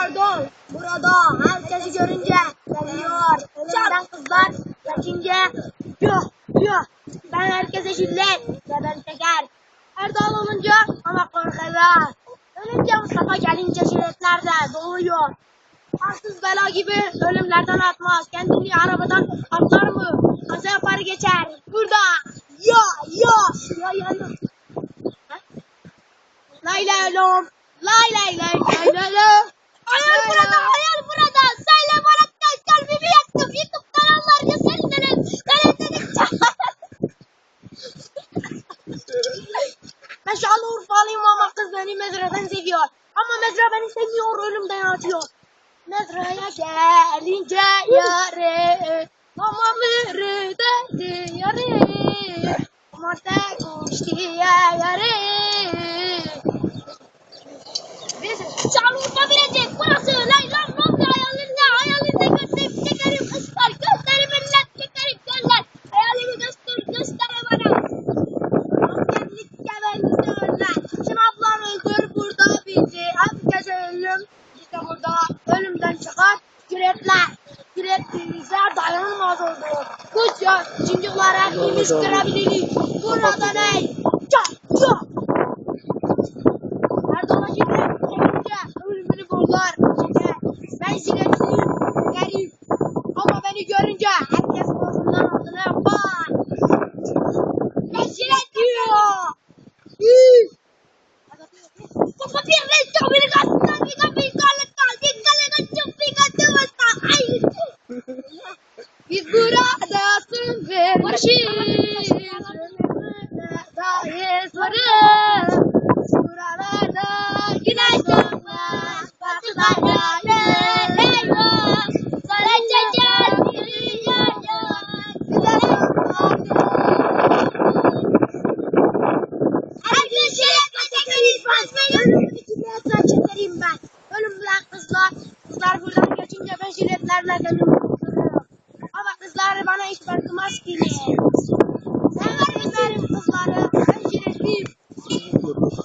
Pardon, burada herkesi görünce geliyor. Çağıran kızlar geçince yuh. Ben herkese şiddet ve ben teker. Erdal olunca ama korkarlar. Ölünce Mustafa gelince şiddetlerde doluyor. Arsız bela gibi ölümlerden atmaz. Kendini arabadan atlar mı? Kaza yapar geçer. Burada ya. Lay lay lom. Lay lay lom. Hayal burada. Söyle bana kaç kalbimi yaktım. YouTube kanallarca senin dedik. Ben Şanlıurfalıyım ama kız beni mezradan seviyor. Ama mezra beni sevmiyor, ölümden atıyor. Mezraya gelince yare, ama mürüdedi yare, ama tek kuş diye yare. Biz Şanlıurfa bilecek, burası laylan romda hayalinde gösterip çekerim ıslar, gösterimi net çekerim göller, hayalimi göster bana. Askerlik gebenizde önler, şınavlar öldür burada bizi, herkese ölüm, işte burada ölümden çıkar yürekler, yüreklerinize dayanılmaz oldu. Kuş ya, cinciklara imiş kırabiliriz, burada ne? Çok. Erdoğan'a gelince ölümünü bozar. Ben jiletliyim, garip. Ama beni görünce herkes bozundan adını yapar. Ben jilet diyor. Papa bir resto bir gatta bir biz burada sınırmışız. Dayız varız. Buralarda güneş doğmaz. Batılarda neler var. Sarıcacak bir yar. Herkes şerefle çekeriz basmayın. İçine çekerim ben. Ölümden kızlar. Kızlar buradan geçince ben jiletlerle dönüyorum. Ama kızlar bana hiç bakmaz ki. Severim kızları.